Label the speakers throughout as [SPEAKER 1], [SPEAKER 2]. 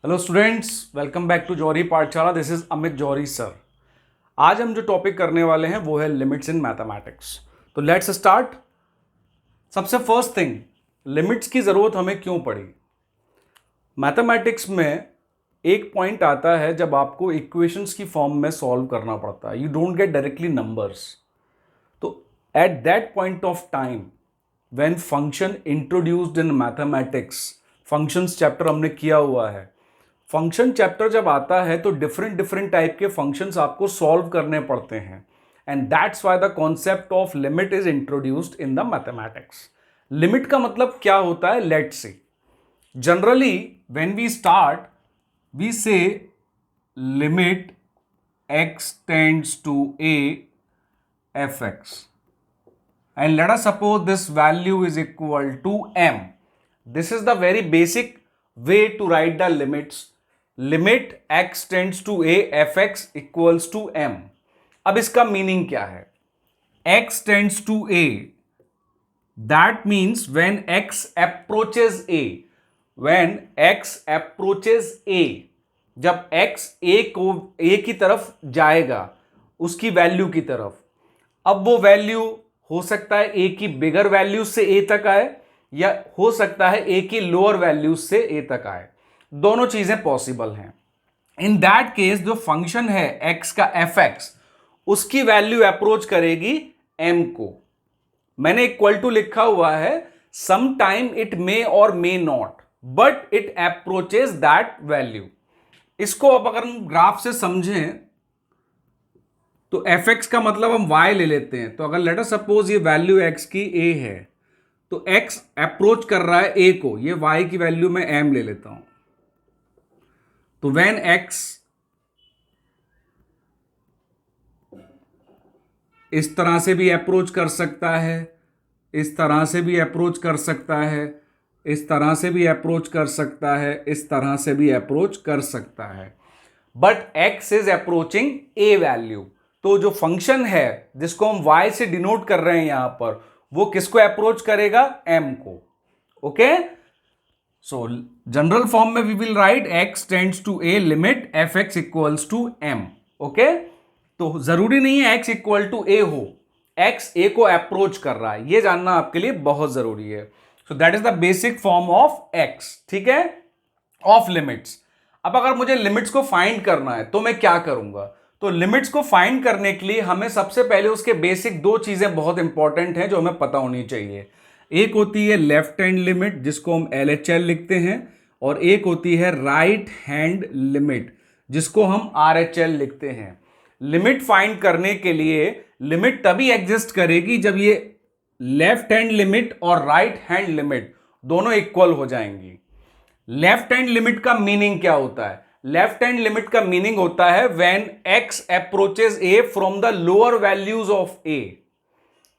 [SPEAKER 1] Hello students, welcome back to Johri Pathshala. This is Amit Johri sir. आज हम जो टॉपिक करने वाले हैं वो है लिमिट्स इन मैथमेटिक्स। तो लेट्स स्टार्ट। सबसे फर्स्ट थिंग, लिमिट्स की ज़रूरत हमें क्यों पड़ी। मैथमेटिक्स में एक पॉइंट आता है जब आपको इक्वेशंस की फॉर्म में सॉल्व करना पड़ता है, you don't get directly numbers. तो at that point of time when function introduced in mathematics, functions chapter हमने किया हुआ है, फंक्शन चैप्टर जब आता है तो डिफरेंट डिफरेंट टाइप के फंक्शंस आपको सॉल्व करने पड़ते हैं, and that's why the concept of limit is introduced in the mathematics. Limit का मतलब क्या होता है, let's see. Generally when we start we say limit x tends to a fx and let us suppose this value is equal to m. This is the very basic way to write the limits. Limit x tends to a fx equals to m. अब इसका meaning क्या है? x tends to a, that means when x approaches a, when x approaches a, जब x a की तरफ जाएगा, उसकी value की तरफ, अब वो वैल्यू हो सकता है a की बिगर वैल्यू से a तक आए या हो सकता है a की लोअर वैल्यू से a तक आए। दोनों चीजें पॉसिबल हैं। इन दैट केस जो फंक्शन है x का fx, उसकी वैल्यू अप्रोच करेगी m को। मैंने इक्वल टू लिखा हुआ है, सम टाइम इट मे और may not, but it approaches that value. इसको अब अगर हम ग्राफ से समझें तो fx का मतलब हम y ले लेते हैं। तो अगर लेट अस सपोज ये वैल्यू x की a है, तो x अप्रोच कर रहा है a को, ये y की वैल्यू मैं m ले लेता हूं। तो व्हेन x इस तरह से भी अप्रोच कर सकता है, इस तरह से भी अप्रोच कर सकता है, इस तरह से भी अप्रोच कर सकता है, इस तरह से भी अप्रोच कर सकता है, but x is approaching a value. तो जो फंक्शन है जिसको हम y से डिनोट कर रहे हैं यहां पर, वो किसको अप्रोच करेगा, m को। ओके, सो जनरल फॉर्म में we will write x tends to a limit fx equals to m। Okay, तो जरूरी नहीं है x इक्वल टू a हो, x a को अप्रोच कर रहा है, ये जानना आपके लिए बहुत जरूरी है। So that is the basic form of x, ठीक है, ऑफ लिमिट्स। अब अगर मुझे लिमिट्स को फाइंड करना है तो मैं क्या करूंगा। तो लिमिट्स को फाइंड करने के लिए हमें सबसे पहले उसके बेसिक दो चीजें बहुत इंपॉर्टेंट हैं जो हमें पता होनी चाहिए। एक होती है लेफ्ट हैंड लिमिट, जिसको हम LHL लिखते हैं, और एक होती है राइट हैंड लिमिट, जिसको हम RHL लिखते हैं। लिमिट फाइंड करने के लिए लिमिट तभी एग्जिस्ट करेगी जब ये लेफ्ट हैंड लिमिट और राइट हैंड लिमिट दोनों इक्वल हो जाएंगी। लेफ्ट हैंड लिमिट का मीनिंग क्या होता है? लेफ्ट हैंड लिमिट का मीनिंग होता है when x approaches a from the lower values of a।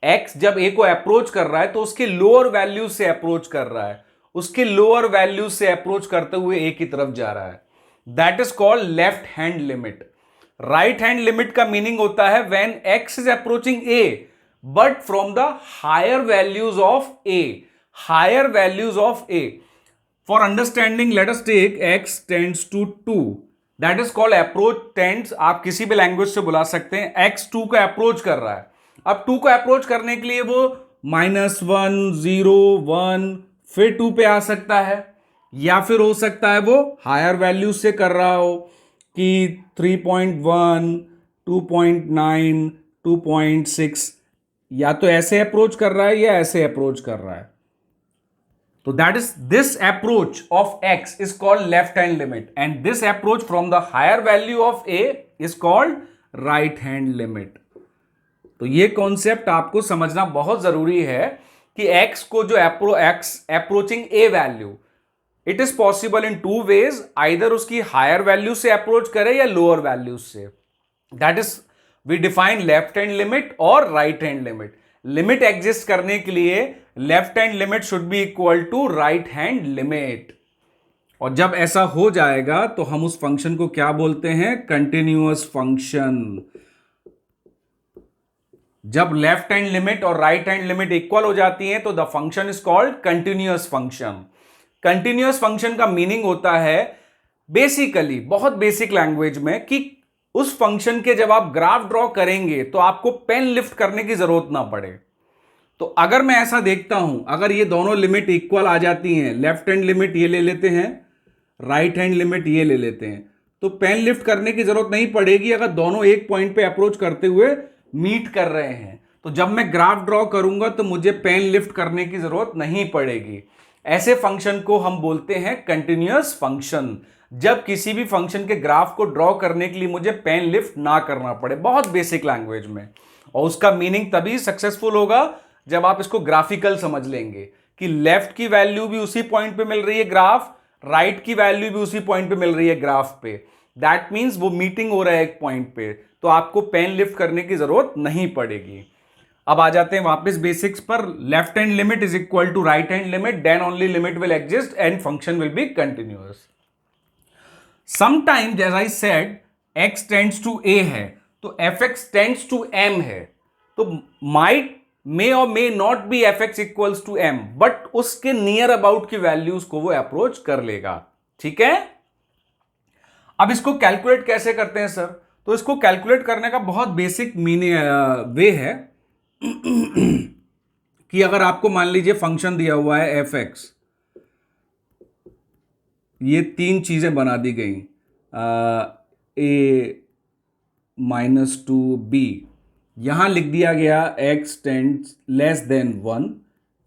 [SPEAKER 1] x जब a को अप्रोच कर रहा है तो उसके लोअर वैल्यूज से अप्रोच कर रहा है, उसके लोअर वैल्यूज से अप्रोच करते हुए a की तरफ जा रहा है, that is called left hand limit. Right hand limit का मीनिंग होता है when x is approaching a but from the higher values of a, higher values of a। For understanding, let us take x tends to 2. That is called approach tends. आप किसी भी language से बुला सकते हैं। x 2 को approach कर रहा है। अब 2 को अप्रोच करने के लिए वो -1 0 1 फिर 2 पे आ सकता है, या फिर हो सकता है वो हायर वैल्यू से कर रहा हो कि 3.1 2.9 2.6, या तो ऐसे अप्रोच कर रहा है या ऐसे अप्रोच कर रहा है। So that is, this approach of x is called left hand limit, and this approach from the higher value of a is called right hand limit. तो ये कॉन्सेप्ट आपको समझना बहुत जरूरी है कि x को जो x approaching a value, it is possible in two ways, either उसकी हायर वैल्यू से अप्रोच करे या लोअर वैल्यू से। That is we define left hand limit और right hand limit. Limit exist करने के लिए left hand limit should be equal to right hand limit, और जब ऐसा हो जाएगा तो हम उस फंक्शन को क्या बोलते हैं, कंटिन्यूअस फंक्शन। जब लेफ्ट हैंड लिमिट और राइट हैंड लिमिट इक्वल हो जाती हैं तो the function is called continuous function. Continuous function का मीनिंग होता है बेसिकली बहुत बेसिक लैंग्वेज में कि उस फंक्शन के जब आप ग्राफ ड्रॉ करेंगे तो आपको पेन लिफ्ट करने की जरूरत ना पड़े। तो अगर मैं ऐसा देखता हूं, अगर ये दोनों लिमिट इक्वल आ जाती हैं, लेफ्ट हैंड लिमिट ये ले लेते हैं, राइट हैंड लिमिट ये ले लेते हैं, तो पेन लिफ्ट करने की जरूरत नहीं पड़ेगी अगर दोनों एक पॉइंट पे अप्रोच करते हुए मीट कर रहे हैं। तो जब मैं ग्राफ ड्रॉ करूंगा तो मुझे पेन लिफ्ट करने की जरूरत नहीं पड़ेगी। ऐसे फंक्शन को हम बोलते हैं कंटिन्यूअस फंक्शन, जब किसी भी फंक्शन के ग्राफ को ड्रॉ करने के लिए मुझे पेन लिफ्ट ना करना पड़े, बहुत बेसिक लैंग्वेज में। और उसका मीनिंग तभी सक्सेसफुल होगा जब आप इसको ग्राफिकल समझ लेंगे कि लेफ्ट की वैल्यू भी उसी पॉइंट पे मिल रही है ग्राफ, राइट की वैल्यू भी उसी पॉइंट पे मिल रही है ग्राफ पे। दैट मीन्स वो मीटिंग हो रहा है एक पॉइंट पे, तो आपको पेन लिफ्ट करने की जरूरत नहीं पड़ेगी। अब आ जाते हैं वापस बेसिक्स पर। Left hand limit is equal to right hand limit, then only limit will exist and function will be continuous. Sometimes as I said x tends to a है तो fx टेंड्स टू m है, तो might may और may not be fx equals to m, but उसके near about की values को वो approach कर लेगा। ठीक है, अब इसको कैलकुलेट कैसे करते हैं सर? तो इसको कैलकुलेट करने का बहुत बेसिक मीनिंग वे है कि अगर आपको मान लीजिए फंक्शन दिया हुआ है fx, ये तीन चीजें बना दी गई, a माइनस टू b, यहां लिख दिया गया x tends less than 1,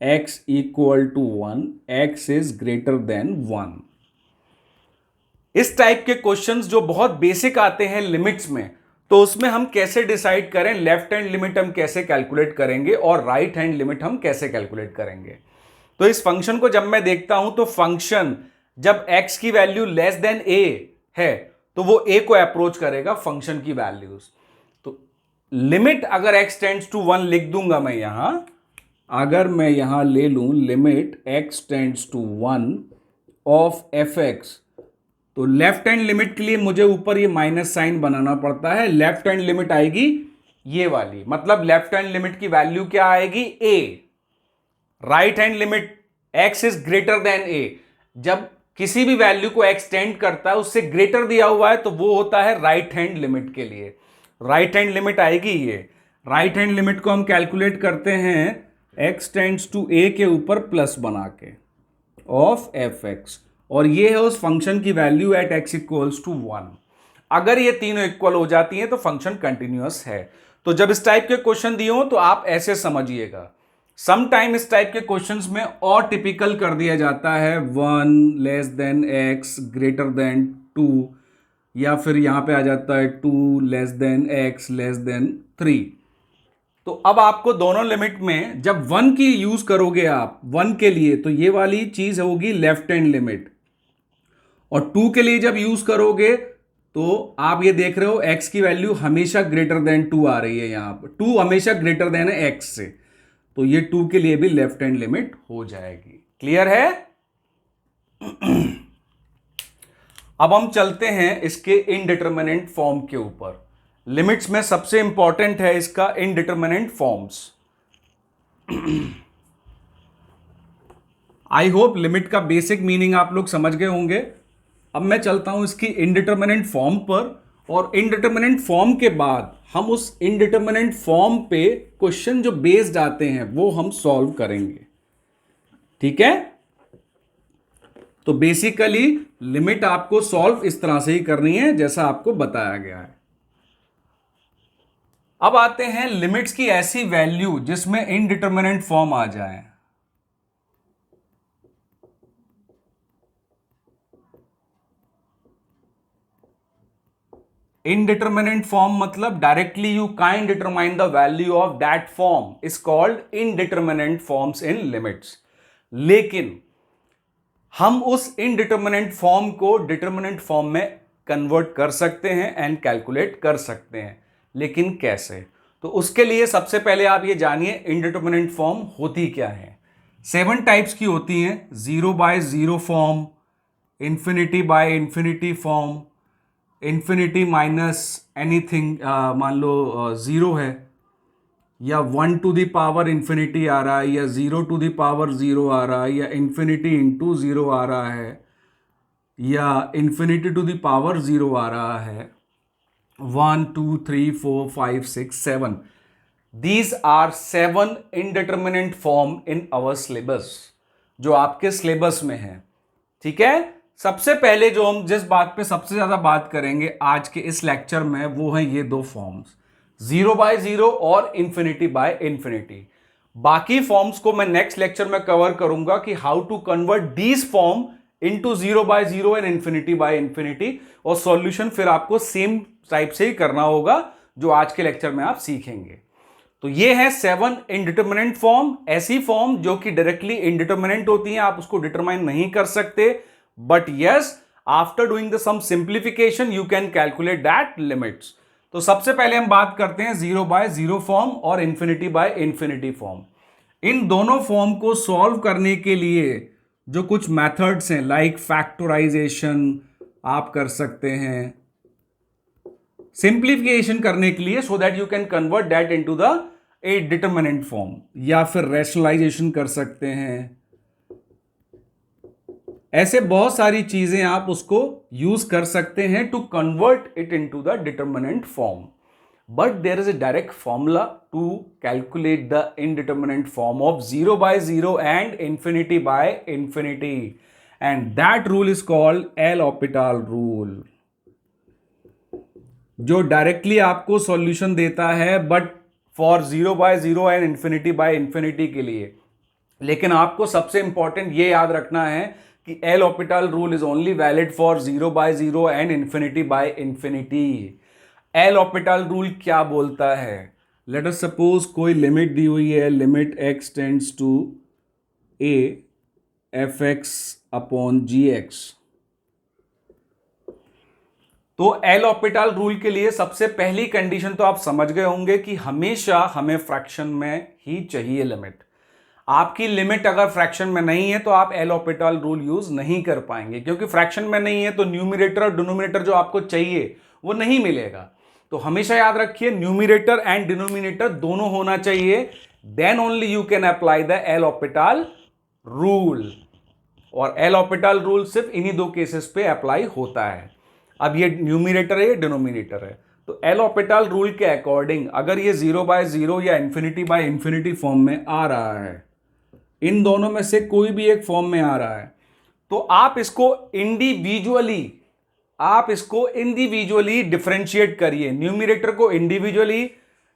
[SPEAKER 1] x equal to 1, x is greater than 1। इस टाइप के क्वेश्चंस जो बहुत बेसिक आते हैं लिमिट्स में, तो उसमें हम कैसे डिसाइड करें लेफ्ट हैंड लिमिट हम कैसे कैलकुलेट करेंगे और राइट हैंड लिमिट हम कैसे कैलकुलेट करेंगे। तो इस फंक्शन को जब मैं देखता हूं तो फंक्शन जब x की वैल्यू लेस देन a है तो वो a को अप्रोच करेगा फंक्शन की वैल्यूज। तो लिमिट अगर x टेंड्स टू 1 लिख दूंगा मैं यहां, अगर मैं यहां ले लूं limit x tends to 1 of fx, तो लेफ्ट हैंड लिमिट के लिए मुझे ऊपर ये माइनस साइन बनाना पड़ता है। लेफ्ट हैंड लिमिट आएगी ये वाली, मतलब लेफ्ट हैंड लिमिट की वैल्यू क्या आएगी a। Right hand limit x is greater then a, जब किसी भी वैल्यू को एक्सटेंड करता है उससे ग्रेटर दिया हुआ है तो वो होता है राइट हैंड लिमिट के लिए। राइट हैंड लिमिट आएगी ये। राइट हैंड लिमिट को हम कैलकुलेट करते हैं x टेंड्स टू a के ऊपर प्लस बना के ऑफ fx, और ये है उस फंक्शन की value at x equals to 1। अगर ये तीनों इक्वल हो जाती हैं तो फंक्शन कंटिन्यूअस है। तो जब इस टाइप के क्वेश्चन दिए हो तो आप ऐसे समझिएगा। सम टाइम इस टाइप के क्वेश्चंस में और टिपिकल कर दिया जाता है 1 less than x greater than 2, या फिर यहां पे आ जाता है 2 less than x less than 3। तो अब आपको दोनों लिमिट में जब 1 की यूज करोगे आप 1 के लिए तो ये वाली चीज होगी लेफ्ट हैंड लिमिट, और 2 के लिए जब यूज करोगे तो आप ये देख रहे हो x की वैल्यू हमेशा ग्रेटर देन 2 आ रही है, यहां पर 2 हमेशा ग्रेटर देन है x से, तो ये 2 के लिए भी लेफ्ट हैंड लिमिट हो जाएगी। क्लियर है? अब हम चलते हैं इसके इनडिटरमिनेंट फॉर्म के ऊपर। लिमिट्स में सबसे इंपॉर्टेंट है इसका इनडिटरमिनेंट फॉर्म्स। आई होप लिमिट का बेसिक मीनिंग आप लोग समझ गए होंगे। अब मैं चलता हूं इसकी इनडिटरमिनेंट फॉर्म पर, और इनडिटरमिनेंट फॉर्म के बाद हम उस इनडिटरमिनेंट फॉर्म पे क्वेश्चन जो बेस्ड आते हैं वो हम सॉल्व करेंगे। ठीक है, तो बेसिकली लिमिट आपको सॉल्व इस तरह से ही करनी है जैसा आपको बताया गया है। अब आते हैं लिमिट्स की ऐसी वैल्यू जिसमें इनडिटरमिनेंट फॉर्म आ जाए। इनडिटरमिनेंट फॉर्म मतलब directly you can't determine the value of that form is called indeterminate forms in limits. लेकिन हम उस इनडिटरमिनेंट फॉर्म को डिटरमिनेंट फॉर्म में कन्वर्ट कर सकते हैं एंड कैलकुलेट कर सकते हैं। लेकिन कैसे? तो उसके लिए सबसे पहले आप ये जानिए इनडिटरमिनेंट फॉर्म होती क्या है। 7 टाइप्स की होती हैं, 0 by 0 form, infinity by infinity form, infinity minus anything, मान लो 0 है, या 1 टू द पावर इंफिनिटी आ रहा है, या 0 टू द पावर 0 आ रहा है, या इंफिनिटी इंटू 0 आ रहा है, या इन्फिनिटी टू द पावर 0 आ रहा है, 1 2 3 4 5 6 7, these are 7 indeterminate form in our syllabus, जो आपके सिलेबस में है। ठीक है, सबसे पहले जो हम जिस बात पे सबसे ज्यादा बात करेंगे आज के इस लेक्चर में, वो है ये दो फॉर्म्स, 0/0 और इन्फिनिटी बाय इन्फिनिटी। बाकी फॉर्म्स को मैं नेक्स्ट लेक्चर में कवर करूंगा कि how to convert these form into 0/0 and infinity by infinity, और सॉल्यूशन फिर आपको सेम टाइप से ही करना होगा जो आज के लेक्चर में आप सीखेंगे। तो ये है 7 इनडिटर्मिनेंट फॉर्म, ऐसी फॉर्म जो कि डायरेक्टली इनडिटर्मिनेंट होती हैं, आप उसको डिटरमाइन नहीं कर सकते, but yes after doing the sum simplification you can calculate that limits. तो सबसे पहले हम बात करते हैं 0/0 फॉर्म और इन्फिनिटी बाय इन्फिनिटी फॉर्म। इन दोनों फॉर्म को सॉल्व करने के लिए जो कुछ मेथड्स हैं, लाइक फैक्टराइजेशन आप कर सकते हैं, सिंप्लीफिकेशन करने के लिए, so that you can convert that into the A determinant form, या फिर रैशनलाइजेशन कर सकते हैं। ऐसे बहुत सारी चीजें आप उसको यूज कर सकते हैं to convert it into the determinant form, but there is a direct formula to calculate the indeterminate form of 0/0 and infinity by infinity, and that rule is called L'Hopital rule, जो directly आपको solution देता है but for 0/0 and infinity by infinity के लिए। लेकिन आपको सबसे important ये याद रखना है कि L'Hopital rule is only valid for 0/0 and infinity by infinity. L'Hopital rule क्या बोलता है? लेट अस सपोज कोई लिमिट दी हुई है, limit x tends to a fx upon gx। तो एल हॉपिटल रूल के लिए सबसे पहली कंडीशन तो आप समझ गए होंगे कि हमेशा हमें फ्रैक्शन में ही चाहिए लिमिट। आपकी लिमिट अगर फ्रैक्शन में नहीं है तो आप एल हॉपिटल रूल यूज नहीं कर पाएंगे, क्योंकि फ्रैक्शन में नहीं है तो न्यूमरेटर और डिनोमिनेटर जो आपको चाहिए वो नहीं मिलेगा। तो हमेशा याद रखिए न्यूमरेटर एंड डिनोमिनेटर दोनों होना चाहिए, then only you can apply the L'Hopital rule. और एल हॉपिटल रूल सिर्फ इन्हीं दो केसेस पे अप्लाई होता है। अब ये न्यूमरेटर है, ये डिनोमिनेटर है, तो एल हॉपिटल रूल के अकॉर्डिंग अगर ये 0/0 या इन्फिनिटी बाय इन्फिनिटी फॉर्म में आ रहा है, इन दोनों में से कोई भी एक फॉर्म में आ रहा है, तो आप इसको इंडिविजुअली डिफरेंशिएट करिए। न्यूमरेटर को इंडिविजुअली,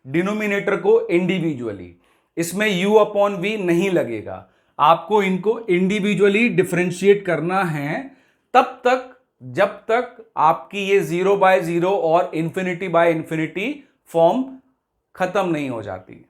[SPEAKER 1] डिनोमिनेटर को इंडिविजुअली। इसमें u अपॉन v नहीं लगेगा, आपको इनको इंडिविजुअली डिफरेंशिएट करना है तब तक जब तक आपकी ये 0/0 और इन्फिनिटी बाय इन्फिनिटी फॉर्म खत्म नहीं हो जाती।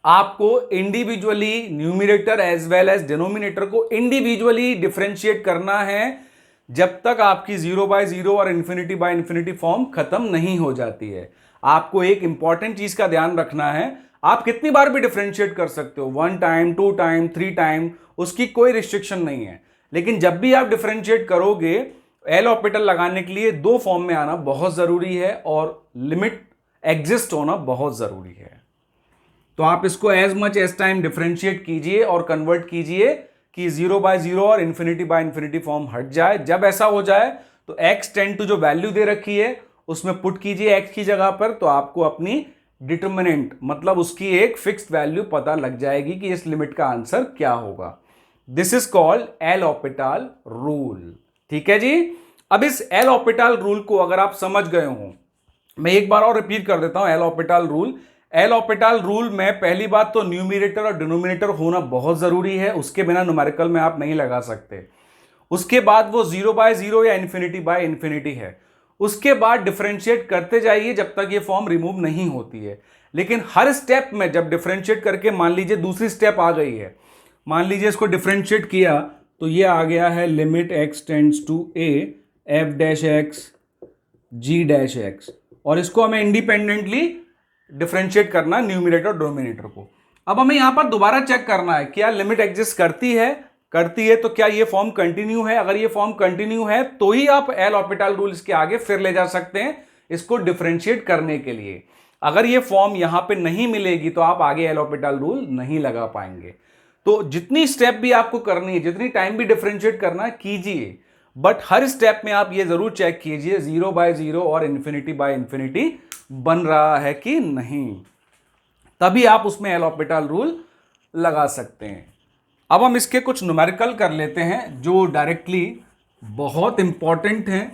[SPEAKER 1] आपको individually numerator as well as denominator को इंडिविजुअली डिफरेंशिएट करना है जब तक आपकी 0/0 और इन्फिनिटी बाय इन्फिनिटी फॉर्म खत्म नहीं हो जाती है। आपको एक इंपॉर्टेंट चीज का ध्यान रखना है, आप कितनी बार भी डिफरेंशिएट कर सकते हो, 1 टाइम, 2 टाइम, 3 टाइम, उसकी कोई रिस्ट्रिक्शन नहीं है। लेकिन जब भी आप डिफरेंशिएट करोगे, एल हॉपिटल लगाने के लिए दो फॉर्म में आना बहुत जरूरी है और लिमिट एग्जिस्ट होना बहुत जरूरी है। तो आप इसको as much as time differentiate कीजिए और कन्वर्ट कीजिए कि 0/0 और इन्फिनिटी बाय इन्फिनिटी फॉर्म हट जाए। जब ऐसा हो जाए तो x टेंड टू जो वैल्यू दे रखी है उसमें पुट कीजिए x की जगह पर, तो आपको अपनी डिटरमिनेंट मतलब उसकी एक फिक्स्ड वैल्यू पता लग जाएगी कि इस लिमिट का आंसर क्या होगा। This is called L'Hopital rule. ठीक है जी। अब इस एल हॉपिटल रूल को अगर आप समझ गए हो, मैं एक बार और रिपीट कर देता हूं। L Hôpital rule, L Hôpital rule में पहली बात तो न्यूमरेटर और डिनोमिनेटर होना बहुत जरूरी है, उसके बिना न्यूमेरिकल में आप नहीं लगा सकते। उसके बाद वो 0/0 या इन्फिनिटी बाय इन्फिनिटी है। उसके बाद डिफरेंशिएट करते जाइए जब तक ये फॉर्म रिमूव नहीं होती है। लेकिन हर स्टेप में जब डिफरेंशिएट करके मान लीजिए दूसरी स्टेप आ गई है, मान लीजिए इसको डिफरेंशिएट किया तो ये आ गया है limit x tends to a f dash x g dash x, और इसको हमें इंडिपेंडेंटली डिफरेंशिएट करना न्यूमरेटर और डिनोमिनेटर को। अब हमें यहां पर दोबारा चेक करना है क्या लिमिट एग्जिस्ट करती है तो क्या ये फॉर्म कंटिन्यू है। अगर ये फॉर्म कंटिन्यू है तो ही आप एल हॉपिटल रूल इसके आगे फिर ले जा सकते हैं इसको डिफरेंशिएट करने के लिए। अगर ये फॉर्म यहां पे नहीं मिलेगी तो आप आगे एल हॉपिटल रूल नहीं लगा पाएंगे। तो जितनी स्टेप भी आपको करनी है, जितनी टाइम भी डिफरेंशिएट करना है कीजिए, बट हर स्टेप में आप ये जरूर चेक कीजिए 0/0 और ∞/∞ बन रहा है कि नहीं, तभी आप उसमें एल हॉस्पिटल रूल लगा सकते हैं। अब हम इसके कुछ न्यूमेरिकल कर लेते हैं जो डायरेक्टली बहुत इंपॉर्टेंट हैं।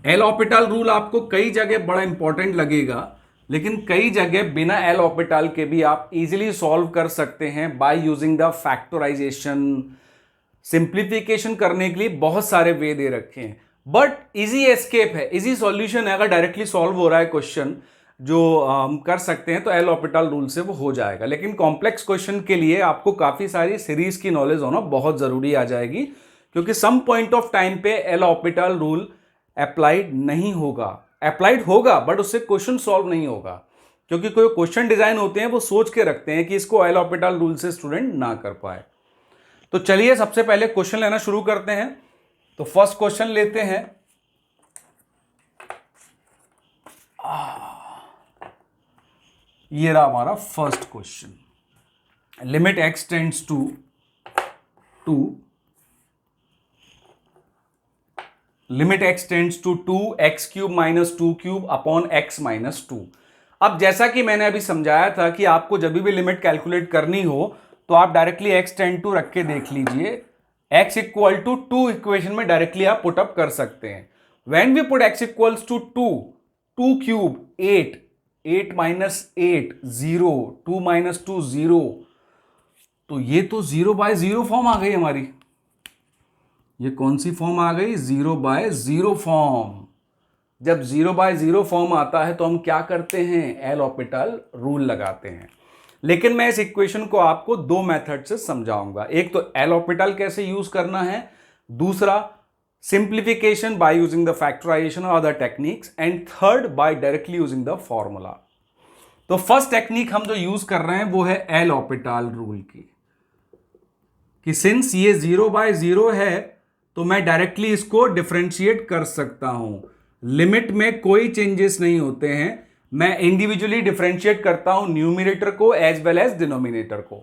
[SPEAKER 1] एल हॉस्पिटल रूल आपको कई जगह बड़ा इंपॉर्टेंट लगेगा, लेकिन कई जगह बिना एल हॉस्पिटल के भी आप इजीली सॉल्व कर सकते हैं by using the factorization. Simplification करने के लिए बहुत सारे वे दे रखे हैं, बट इजी एस्केप है, इजी सॉल्यूशन है। अगर डायरेक्टली सॉल्व हो रहा है क्वेश्चन जो हम कर सकते हैं तो एल हॉस्पिटल रूल से वो हो जाएगा। लेकिन कॉम्प्लेक्स क्वेश्चन के लिए आपको काफी सारी सीरीज की नॉलेज होना बहुत जरूरी आ जाएगी, क्योंकि सम पॉइंट ऑफ टाइम पे एल हॉस्पिटल रूल अप्लाइड नहीं होगा, अप्लाइड होगा बट उससे क्वेश्चन सॉल्व नहीं होगा, क्योंकि कोई क्वेश्चन डिजाइन होते हैं वो सोच के रखते हैं कि इसको एल हॉस्पिटल रूल से स्टूडेंट ना कर पाए। तो चलिए सबसे पहले क्वेश्चन लेना शुरू करते हैं। तो फर्स्ट क्वेश्चन लेते हैं। ये रहा हमारा first question. Limit x tends to 2, limit x tends to 2x³ - 2³ upon x - 2। अब जैसा कि मैंने अभी समझाया था कि आपको जब भी लिमिट कैलकुलेट करनी हो तो आप डायरेक्टली x टेंड टू रख के देख लीजिए। x = 2 इक्वेशन में डायरेक्टली आप पुट अप कर सकते हैं। व्हेन वी पुट x = 2, 2³ 8, 8 - 8 0, 2 - 2 0, तो ये तो 0/0 फॉर्म आ गई हमारी। ये कौन सी फॉर्म आ गई? 0/0 फॉर्म। जब 0/0 फॉर्म आता है तो हम क्या करते हैं? एल हॉस्पिटल रूल लगाते हैं। लेकिन मैं इस इक्वेशन को आपको दो मेथड से समझाऊंगा। एक तो एल हॉस्पिटल कैसे यूज करना है, दूसरा simplification by using the factorization और other techniques, and third by directly using the formula. तो फर्स्ट टेक्निक हम जो यूज कर रहे हैं वो है एल हॉस्पिटल रूल की, कि सिंस ये 0/0 है तो मैं डायरेक्टली इसको डिफरेंशिएट कर सकता हूं। लिमिट में कोई चेंजेस नहीं होते हैं, मैं इंडिविजुअली डिफरेंशिएट करता हूं न्यूमिनेटर को एज वेल एज डिनोमिनेटर को।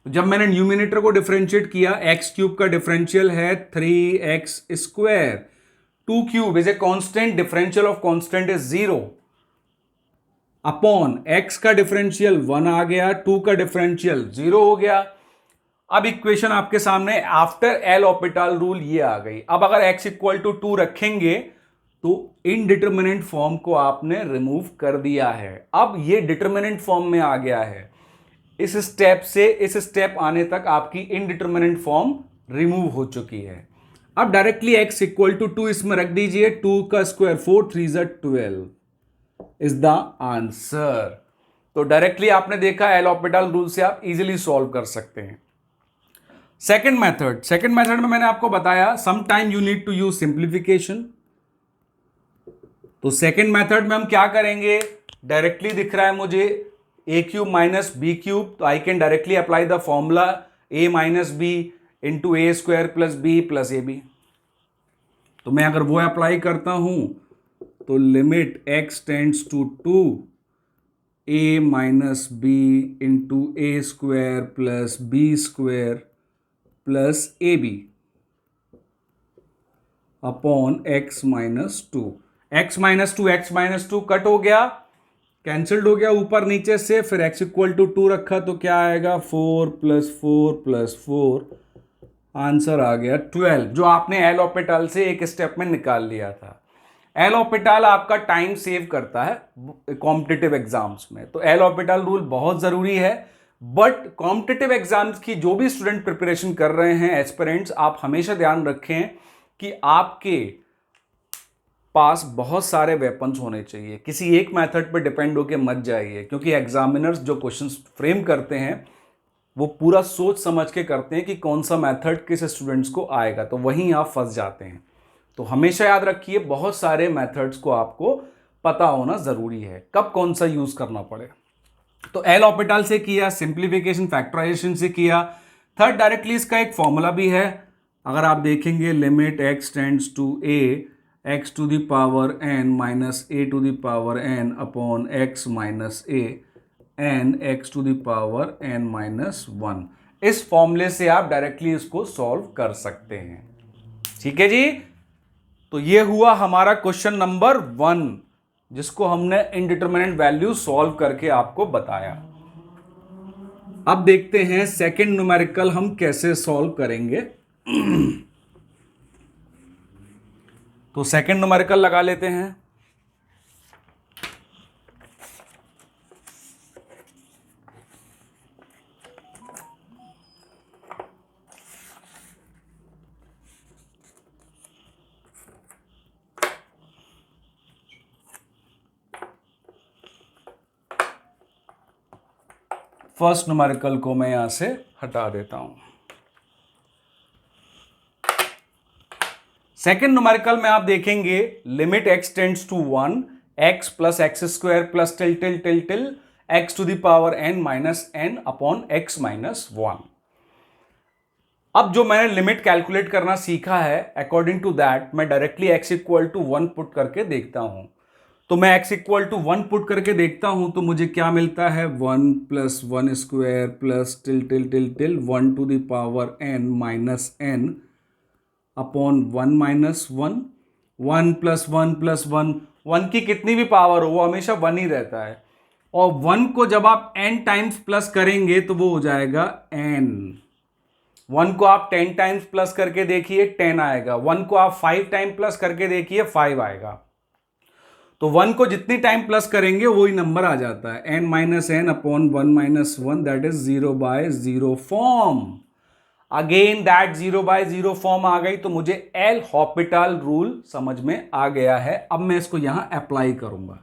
[SPEAKER 1] जब मैंने न्यूमिनेटर को डिफरेंशिएट किया, x³ का डिफरेंशियल है 3x², 2³ is a constant, differential of constant is 0, upon x का डिफरेंशियल 1 आ गया, 2 का डिफरेंशियल 0 हो गया। अब इक्वेशन आपके सामने आफ्टर एल हॉस्पिटल रूल ये आ गई। अब अगर x = 2 रखेंगे तो इनडिटरमिनेंट फॉर्म को आपने रिमूव कर दिया है। अब ये डिटरमिनेंट फॉर्म में आ गया है। इस स्टेप से इस स्टेप आने तक आपकी इनडिटरमिनेंट फॉर्म रिमूव हो चुकी है। अब डायरेक्टली x = 2 इसमें रख दीजिए, 2 का स्क्वायर 4, 3 = 12 इज द आंसर। तो डायरेक्टली आपने देखा एल हॉस्पिटल रूल से आप इजीली सॉल्व कर सकते हैं। सेकंड मेथड में मैंने आपको बताया some time you need to use simplification. तो सेकंड मेथड में हम क्या करेंगे? डायरेक्टली दिख रहा है मुझे a³ - b³, तो I can directly apply the formula a - b into a² + b + ab। तो मैं अगर वो अप्लाई करता हूं तो limit x tends to 2, a - b into a² + b² + ab upon x - 2। x - 2 cut हो गया, कैंसल्ड हो गया ऊपर नीचे से, फिर x = 2 रखा तो क्या आएगा? 4 + 4 + 4, आंसर आ गया 12, जो आपने एल हॉस्पिटल से एक स्टेप में निकाल लिया था। एल हॉस्पिटल आपका टाइम सेव करता है कॉम्पिटिटिव एग्जाम्स में, तो एल हॉस्पिटल रूल बहुत जरूरी है। बट कॉम्पिटिटिव एग्जाम्स की जो भी स्टूडेंट प्रिपरेशन कर रहे हैं, एस्पिरेंट्स, आप हमेशा ध्यान रखें कि आपके पास बहुत सारे वेपन्स होने चाहिए। किसी एक मेथड पर डिपेंड होकर मत जाइए, क्योंकि एग्जामिनर्स जो क्वेश्चंस फ्रेम करते हैं वो पूरा सोच समझ के करते हैं कि कौन सा मेथड किस स्टूडेंट्स को आएगा, तो वहीं आप फंस जाते हैं। तो हमेशा याद रखिए बहुत सारे मेथड्स को आपको पता होना जरूरी है, कब कौन सा यूज करना पड़े। तो एल हॉस्पिटल से किया, सिंप्लीफिकेशन फैक्टराइजेशन से किया। थर्ड डायरेक्टली इसका एक फॉर्मूला भी है, अगर आप देखेंगे limit x tends to a x⁴n - a⁴n upon x - a N X to the power N minus one. इस फॉर्मूले से आप डायरेक्टली इसको सॉल्व कर सकते हैं। ठीक है जी। तो ये हुआ हमारा क्वेश्चन नंबर 1, जिसको हमने इनडिटरमिनेट वैल्यू सॉल्व करके आपको बताया। अब देखते हैं सेकंड न्यूमेरिकल हम कैसे सॉल्व करेंगे। तो सेकंड न्यूमेरिकल लगा लेते हैं। फर्स्ट न्यूमेरिकल को मैं यहां से हटा देता हूं। सेकेंड न्यूमेरिकल में आप देखेंगे limit x tends to 1 x plus X square plus till till till till x to the power n minus n upon x minus 1। अब जो मैंने लिमिट कैलकुलेट करना सीखा है, अकॉर्डिंग टू दैट मैं directly x equal to 1 put करके देखता हूं। तो मैं x इक्वल टू 1 पुट करके देखता हूं तो मुझे क्या मिलता है, 1 plus 1 square plus till till till till 1 to the power n minus n upon 1 minus 1। 1 plus 1 plus 1, 1 की कितनी भी पावर हो वो हमेशा 1 ही रहता है। और 1 को जब आप n टाइम्स प्लस करेंगे तो वो हो जाएगा n। 1 को आप 10 टाइम्स प्लस करके देखिए 10 आएगा। 1 को आप 5 टाइम प्लस करके देखिए 5 आएगा। तो 1 को जितनी टाइम प्लस करेंगे वही नंबर आ जाता है, n minus n upon 1 minus 1, that is 0 by 0 form. Again that 0 by 0 form आ गई तो मुझे एल हॉपिटल रूल समझ में आ गया है। अब मैं इसको यहां अप्लाई करूंगा।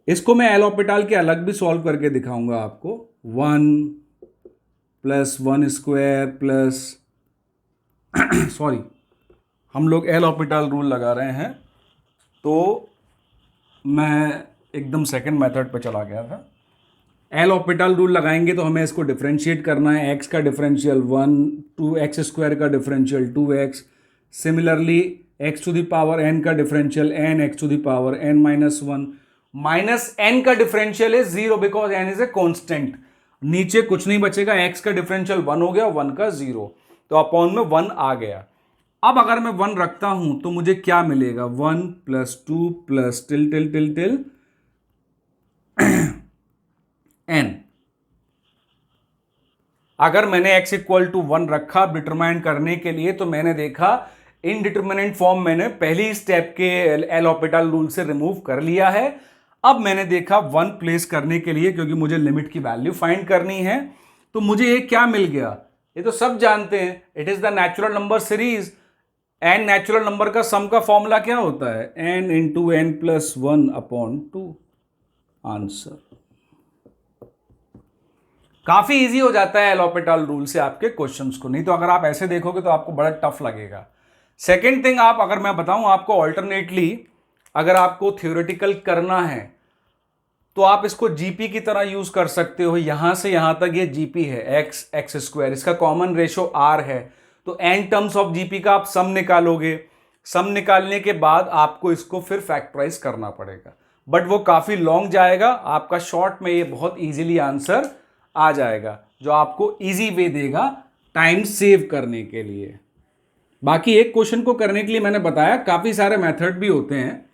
[SPEAKER 1] इसको मैं एल हॉपिटल के अलग भी सॉल्व करके दिखाऊंगा आपको। 1 प्लस 1 स्क्वायर प्लस सॉरी, हम लोग एल हॉपिटल रूल लगा रहे हैं तो मैं एकदम सेकंड मेथड पे चला गया था। एल हॉपिटल रूल लगाएंगे तो हमें इसको डिफरेंशिएट करना है। एक्स का डिफरेंशियल 1, 2x स्क्वायर का differential 2x, similarly X to the power n का differential n X to the power n minus 1, minus n का differential is 0 because n is a constant. नीचे कुछ नहीं बचेगा, x का डिफरेंशियल 1 हो गया, 1 का 0, तो अपॉन में 1 आ गया। अब अगर मैं 1 रखता हूं तो मुझे क्या मिलेगा, 1 plus 2 plus till till till till n। अगर मैंने x इक्वल टू 1 रखा डिटरमाइन करने के लिए तो मैंने देखा इनडिटरमिनेट फॉर्म मैंने पहली स्टेप के एल हॉपिटल रूल से रिमूव कर लिया है। अब मैंने देखा 1 प्लेस करने के लिए, क्योंकि मुझे लिमिट की वैल्यू फाइंड करनी है, तो मुझे ये क्या मिल गया, ये तो सब जानते हैं, it is the natural number series. N natural number का सम का फॉर्मूला क्या होता है, n into n plus 1 upon 2। Answer काफी इजी हो जाता है एल हॉपिटल रूल से आपके क्वेश्चंस को, नहीं तो अगर आप ऐसे देखोगे तो आपको बड़ा टफ लगेगा। सेकंड थिंग, आप अगर मैं बताऊं आपको ऑल्टरनेटली अगर आपको थ्योरेटिकल करना है तो आप इसको जीपी की तरह यूज कर सकते हो। यहां से यहां तक ये जीपी है, एक्स स्क्वायर, इसका कॉमन रेशो आर है, तो एन टर्म्स ऑफ जीपी का आप सम निकालोगे। सम निकालने के बाद आपको इसको फिर फैक्टराइज करना पड़ेगा, बट वो काफी लॉन्ग जाएगा। आपका शॉर्ट में ये बहुत इजीली आंसर आ जाएगा, जो आपको इजी वे देगा टाइम सेव करने के लिए। बाकी एक क्वेश्चन को करने के लिए मैंने बताया काफी सारे मेथड भी होते हैं,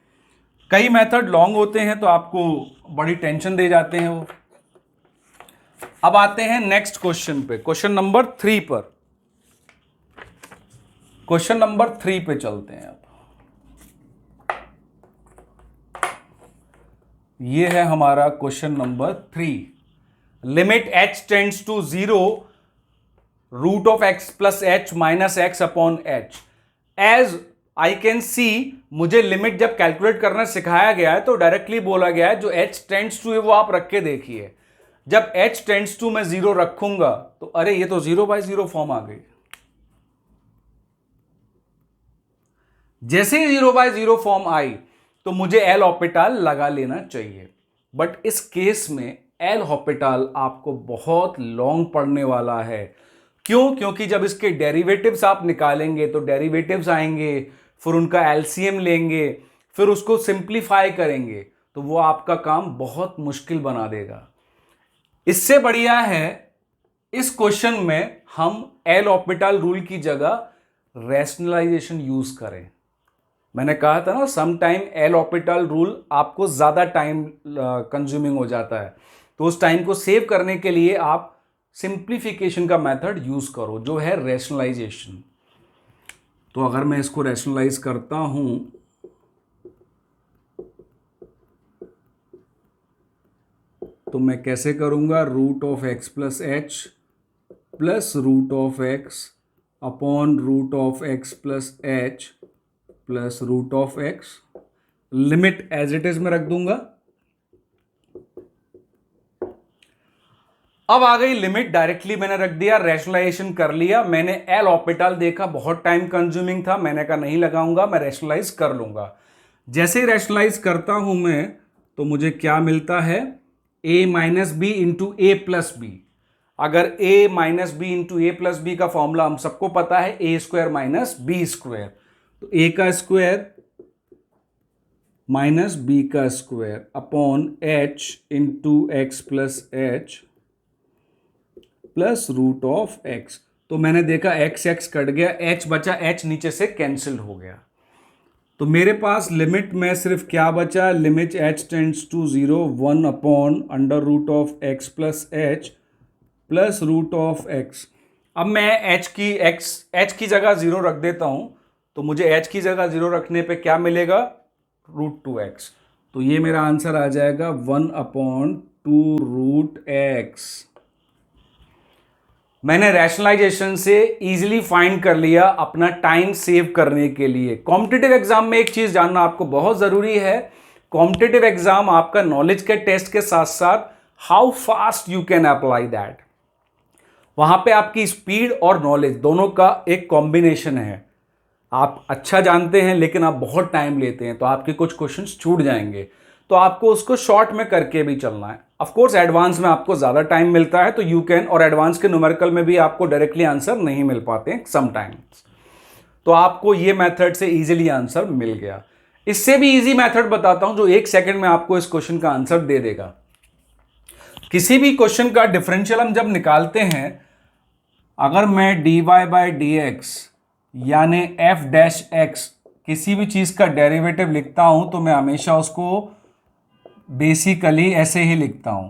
[SPEAKER 1] कई मेथड लॉन्ग होते हैं तो आपको बड़ी टेंशन दे जाते हैं वो। अब आते हैं नेक्स्ट क्वेश्चन पे, क्वेश्चन नंबर 3 पर। क्वेश्चन नंबर 3 पे चलते हैं। अब ये है हमारा question number 3। Limit h tends to 0 root of x plus h minus x upon h। As I can see, मुझे लिमिट जब कैलकुलेट करना सिखाया गया है तो डायरेक्टली बोला गया है जो h टेंड्स टू है वो आप रख के देखिए। जब h टेंड्स टू मैं 0 रखूंगा तो अरे ये तो 0 बाय 0 फॉर्म आ गई। जैसे ही 0 बाय 0 फॉर्म आई तो मुझे एल हॉपिटल लगा लेना चाहिए, बट इस केस में एल हॉपिटल आपको बहुत लॉन्ग पड़ने वाला है। क्यों? क्योंकि जब इसके डेरिवेटिव्स आप निकालेंगे तो डेरिवेटिव्स आएंगे, फिर उनका एलसीएम लेंगे, फिर उसको सिंप्लीफाई करेंगे, तो वो आपका काम बहुत मुश्किल बना देगा। इससे बढ़िया है इस क्वेश्चन में हम एल ऑर्बिटल रूल की जगह रैशनलाइजेशन यूज करें। मैंने कहा था ना, some time L'Hopital rule आपको ज़्यादा टाइम कंज्यूमिंग हो जाता है, तो उस टाइम को सेव करने के लिए आप सिंप्लीफिकेशन का मेथड यूज करो जो है रैशनलाइजेशन। तो अगर मैं इसको रैशनलाइज करता हूं तो मैं कैसे करूंगा, root of x plus h plus root of x upon root of x plus h plus root of x, limit as it is में रख दूंगा। अब आ गई लिमिट, डायरेक्टली मैंने रख दिया, रैशनलाइजेशन कर लिया। मैंने एल ऑर्बिटल देखा बहुत टाइम कंज्यूमिंग था, मैंने कहा नहीं लगाऊंगा, मैं रैशनलाइज कर लूंगा। जैसे ही रैशनलाइज करता हूं मैं तो मुझे क्या मिलता है, a minus b into a plus b. अगर a minus b into a plus b का फॉर्मूला हम सबको पता है, a square minus b square, तो a का स्क्वायर माइनस बी का square upon h into x plus h plus root of x. तो मैंने देखा एक्स एक्स कट गया, एच बचा, एच नीचे से कैंसिल हो गया। तो मेरे पास लिमिट में सिर्फ क्या बचा, limit h tends to 0 1 upon under root of x plus h plus root of x. अब मैं एच की जगह 0 रख देता हूं, तो मुझे एच की जगह 0 रखने पे क्या मिलेगा, रूट 2x। तो ये मेरा आंसर आ जाएगा 1 अपॉन 2 रूट एक्स। मैंने रैशनलाइजेशन से इजीली फाइंड कर लिया अपना टाइम सेव करने के लिए। कॉम्पिटिटिव एग्जाम में एक चीज जानना आपको बहुत जरूरी है, कॉम्पिटिटिव एग्जाम आपका नॉलेज के टेस्ट के साथ साथ how fast you can apply that, वहां पे आपकी स्पीड और नॉलेज दोनों का एक कॉम्बिनेशन है। आप अच्छा जानते हैं लेकिन आप बहुत टाइम लेते हैं तो आपके कुछ क्वेश्चंस छूट जाएंगे, तो आपको उसको शॉर्ट में करके भी चलना है। ऑफ कोर्स एडवांस में आपको ज़्यादा टाइम मिलता है तो यू कैन, और एडवांस के न्यूमेरिकल में भी आपको डायरेक्टली आंसर नहीं मिल पाते समटाइम्स, तो आपको ये मेथड से इजीली आंसर मिल गया। इससे भी इजी मेथड बताता हूं जो 1 सेकंड में आपको इस क्वेश्चन का आंसर दे देगा। किसी भी क्वेश्चन का डिफरेंशियल हम जब निकालते हैं, अगर मैं dy बाई डी एक्स यानी एफ डैश एक्स किसी भी चीज का डेरिवेटिव लिखता हूं तो मैं हमेशा उसको बेसिकली ऐसे ही लिखता हूं,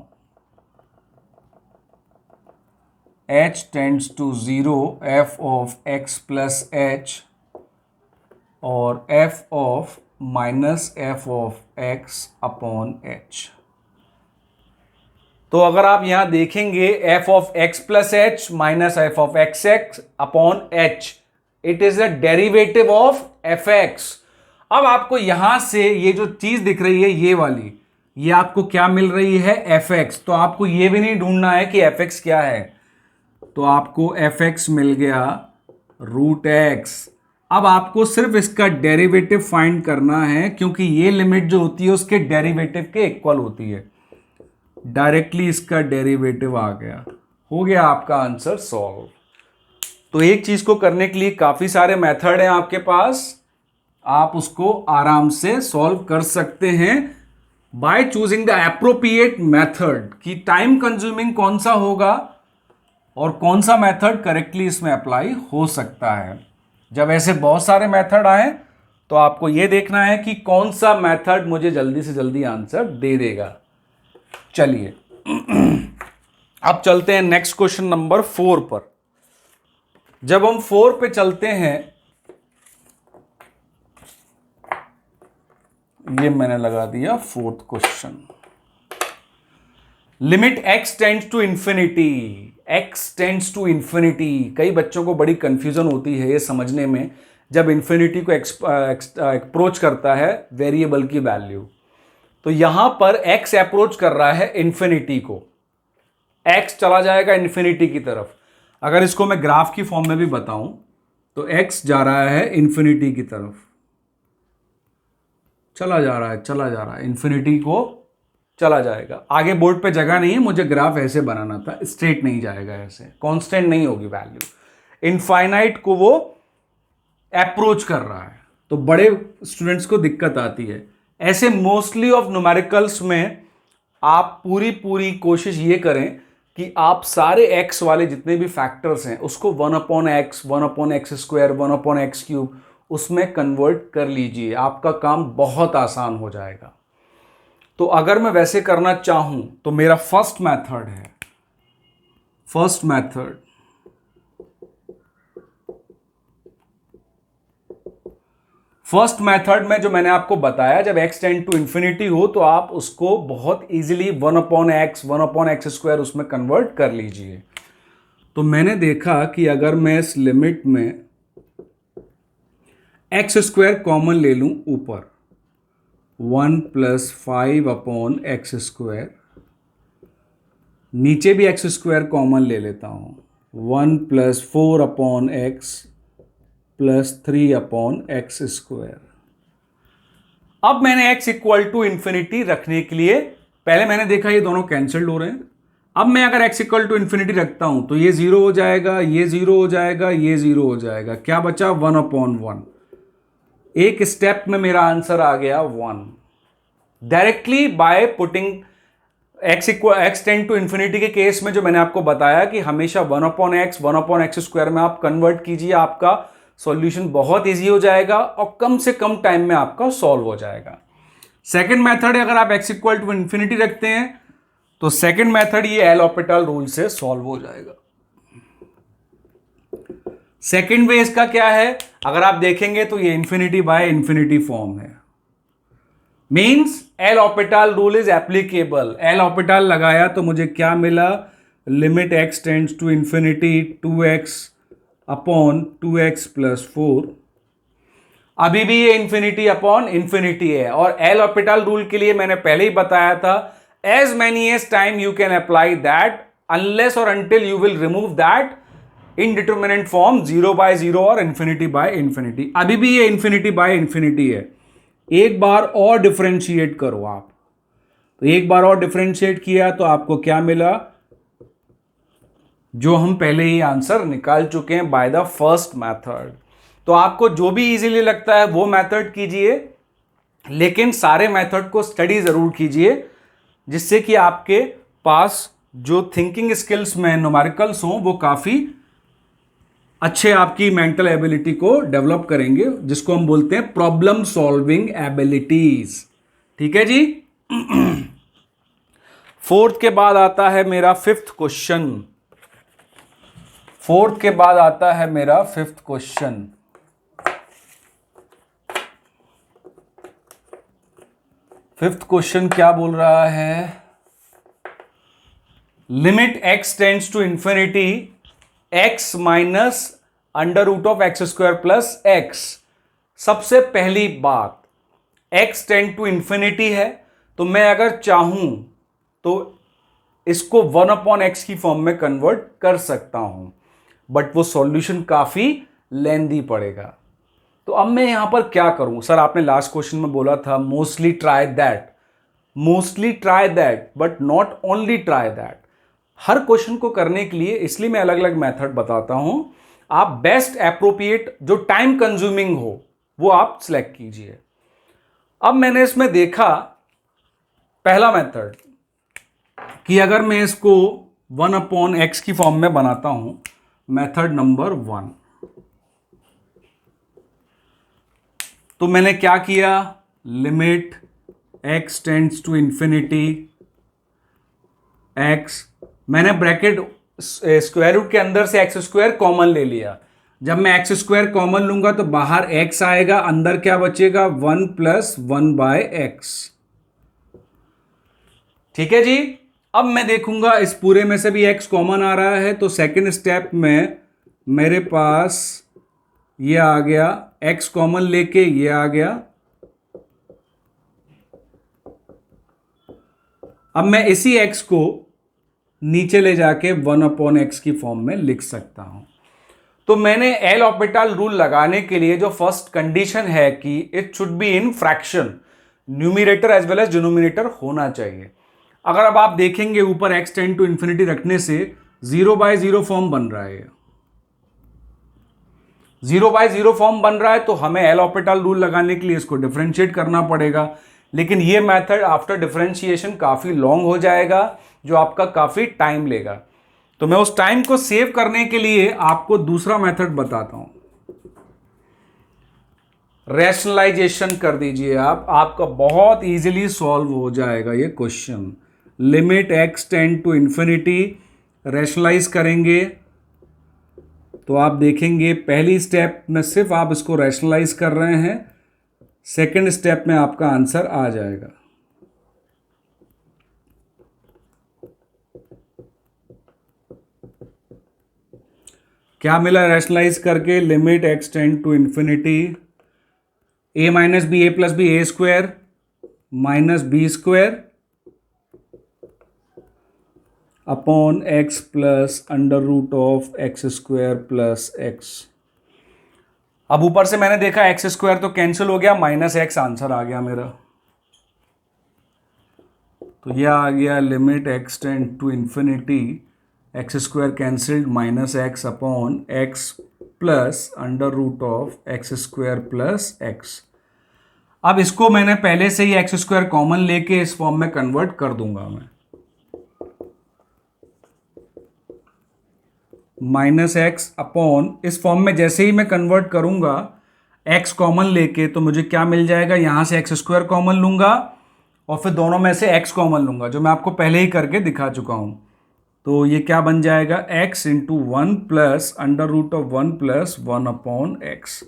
[SPEAKER 1] h tends to 0 f of x plus h और f of minus f of x upon h। तो अगर आप यहां देखेंगे f of x plus h minus f of x x upon h, it is a derivative of fx। अब आपको यहां से ये जो चीज दिख रही है ये वाली, ये आपको क्या मिल रही है, fx। तो आपको ये भी नहीं ढूंढना है कि fx क्या है, तो आपको fx मिल गया रूट x। अब आपको सिर्फ इसका डेरिवेटिव फाइंड करना है क्योंकि ये लिमिट जो होती है उसके डेरिवेटिव के इक्वल होती है। डायरेक्टली इसका डेरिवेटिव आ गया, हो गया आपका आंसर सॉल्व। तो एक चीज को करने के लिए काफी सारे मेथड हैं आपके पास, आप उसको आराम से सॉल्व कर सकते हैं by choosing the appropriate method, कि टाइम कंज्यूमिंग कौन सा होगा और कौन सा मेथड करेक्टली इसमें अप्लाई हो सकता है। जब ऐसे बहुत सारे मेथड आए तो आपको यह देखना है कि कौन सा मेथड मुझे जल्दी से जल्दी आंसर दे देगा। चलिए अब चलते हैं नेक्स्ट क्वेश्चन नंबर 4 पर। जब हम 4 पे चलते हैं, ये मैंने लगा दिया 4th question, limit x tends to infinity, x tends to infinity. कई बच्चों को बड़ी कंफ्यूजन होती है ये समझने में, जब इंफिनिटी को अप्रोच करता है वेरिएबल की वैल्यू, तो यहां पर x अप्रोच कर रहा है इंफिनिटी को, x चला जाएगा इंफिनिटी की तरफ। अगर इसको मैं ग्राफ की फॉर्म में भी बताऊं तो x जा रहा है इंफिनिटी की तरफ, चला जा रहा है इंफिनिटी को चला जाएगा। आगे बोर्ड पे जगह नहीं है, मुझे ग्राफ ऐसे बनाना था, स्ट्रेट नहीं जाएगा, ऐसे कांस्टेंट नहीं होगी वैल्यू, इनफाइनाइट को वो अप्रोच कर रहा है। तो बड़े स्टूडेंट्स को दिक्कत आती है, ऐसे मोस्टली ऑफ न्यूमेरिकल्स में आप पूरी कोशिश ये करें कि आप सारे x वाले जितने भी फैक्टर्स हैं उसको 1/x, 1/x², 1/x³ उसमें कन्वर्ट कर लीजिए, आपका काम बहुत आसान हो जाएगा। तो अगर मैं वैसे करना चाहूं तो मेरा फर्स्ट मेथड है, फर्स्ट मेथड में जो मैंने आपको बताया, जब x टेंड टू इंफिनिटी हो तो आप उसको बहुत इजीली 1/x, 1/x² उसमें कन्वर्ट कर लीजिए। तो मैंने देखा कि अगर मैं इस लिमिट में x² कॉमन ले लूं ऊपर, 1 + 5/x², नीचे भी x² कॉमन ले लेता हूं, 1 + 4/x + 3/x²। अब मैंने x = इंफिनिटी रखने के लिए, पहले मैंने देखा ये दोनों कैंसिल्ड हो रहे हैं। अब मैं अगर x = इंफिनिटी रखता हूं तो ये 0 हो जाएगा, ये 0 हो जाएगा, ये 0 हो जाएगा, क्या बचा 1/1। एक स्टेप में मेरा आंसर आ गया 1, directly by putting x tend to infinity के केस में जो मैंने आपको बताया कि हमेशा 1/x, 1/x² में आप कन्वर्ट कीजिए, आपका सॉल्यूशन बहुत इजी हो जाएगा और कम से कम टाइम में आपका सॉल्व हो जाएगा। सेकंड मेथड है, अगर आप x = इंफिनिटी रखते हैं तो सेकंड मेथड ये एल हॉपिटल रूल से सॉल्व हो जाएगा। सेकंड वे इसका क्या है, अगर आप देखेंगे तो ये इंफिनिटी बाय इंफिनिटी फॉर्म है, means L'Hopital rule is applicable. L'Hopital लगाया तो मुझे क्या मिला, limit x tends to infinity 2x/2x + 4। अभी भी ये इंफिनिटी अपॉन इंफिनिटी है, और एल हॉपिटल रूल के लिए मैंने पहले ही बताया था, as many as time you can apply that unless और until you will remove that indeterminate form 0/0 और इंफिनिटी। अभी भी ये इंफिनिटी बाय इंफिनिटी है। एक बार और डिफरेंशिएट करो आप, तो एक बार और डिफरेंशिएट किया तो आपको क्या मिला, जो हम पहले ही आंसर निकाल चुके हैं बाय द फर्स्ट मेथड। तो आपको जो भी इजीली लगता है वो मेथड कीजिए, लेकिन सारे मेथड को स्टडी जरूर कीजिए, जिससे कि आपके पास जो थिंकिंग स्किल्स में न्यूमेरिकल्स हों वो काफी अच्छे आपकी मेंटल एबिलिटी को डेवलप करेंगे, जिसको हम बोलते हैं प्रॉब्लम सॉल्विंग एबिलिटीज। ठीक है जी। फोर्थ के बाद आता है मेरा फिफ्थ क्वेश्चन। फिफ्थ क्वेश्चन क्या बोल रहा है, limit x tends to infinity x - √(x² + x। सबसे पहली बात, x टेंड टू इंफिनिटी है, तो मैं अगर चाहूं तो इसको 1/x की फॉर्म में कन्वर्ट कर सकता हूं, बट वो सॉल्यूशन काफी लेंदी पड़ेगा। तो अब मैं यहां पर क्या करूं, सर आपने लास्ट क्वेश्चन में बोला था mostly try that but not only try that. Her question को करने के लिए इसलिए मैं अलग अलग मेथड बताता हूं, आप बेस्ट एप्रोप्रिएट जो टाइम कंज्यूमिंग हो वो आप सिलेक्ट कीजिए। अब मैंने इसमें देखा पहला मेथड कि अगर मैं इसको 1/x की फॉर्म में बनाता हूं, मेथड नंबर 1, तो मैंने क्या किया, limit x tends to infinity x, मैंने ब्रैकेट स्क्वायर रूट के अंदर से x² कॉमन ले लिया। जब मैं x² कॉमन लूंगा तो बाहर x आएगा, अंदर क्या बचेगा 1 + 1/x। ठीक है जी। अब मैं देखूंगा इस पूरे में से भी x कॉमन आ रहा है, तो सेकंड स्टेप में मेरे पास ये आ गया, x कॉमन लेके ये आ गया। अब मैं इसी x को नीचे ले जाके 1/x की फॉर्म में लिख सकता हूं। तो मैंने एल हॉपिटल रूल लगाने के लिए जो फर्स्ट कंडीशन है कि it should be in fraction, numerator as well as denominator होना चाहिए। अगर अब आप देखेंगे ऊपर x टेंड टू इंफिनिटी रखने से 0/0 फॉर्म बन रहा है, 0/0 फॉर्म बन रहा है, तो हमें एल हॉपिटल रूल लगाने के लिए इसको डिफरेंशिएट करना पड़ेगा। लेकिन ये मेथड आफ्टर डिफरेंशिएशन काफ़ी लॉन्ग हो जाएगा, जो आपका काफ़ी टाइम लेगा। तो मैं उस टाइम को सेव करने के लिए आपको दूसरा मेथड बताता हूं। रैशनलाइजेशन कर दीजिए आप, आपका बहुत इजीली सॉल्व हो जाएगा ये question. Limit x tend to infinity, rationalise करेंगे तो आप देखेंगे पहली स्टेप में सिर्फ आप इसको रैशनलाइज कर रहे हैं, सेकंड स्टेप में आपका आंसर आ जाएगा। क्या मिला रैशनलाइज करके? Limit x tend to infinity a minus b a plus b a square minus b square upon x plus under root of x square plus x. अब ऊपर से मैंने देखा एक्स स्क्वायर तो कैंसिल हो गया, माइनस एक्स आंसर आ गया मेरा। तो यह आ गया limit x tend to infinity, x square cancelled, minus x upon x plus under root of x square plus x. अब इसको मैंने पहले से ही एक्स स्क्वायर कॉमन लेके इस फॉर्म में कन्वर्ट कर दूंगा मैं। माइनस एक्स अपॉन, इस फॉर्म में जैसे ही मैं कन्वर्ट करूंगा एक्स कॉमन लेके, तो मुझे क्या मिल जाएगा? यहां से एक्स स्क्वायर कॉमन लूंगा और फिर दोनों में से एक्स कॉमन लूंगा, जो मैं आपको पहले ही करके दिखा चुका हूं। तो ये क्या बन जाएगा? X into one plus under root of one plus one upon x.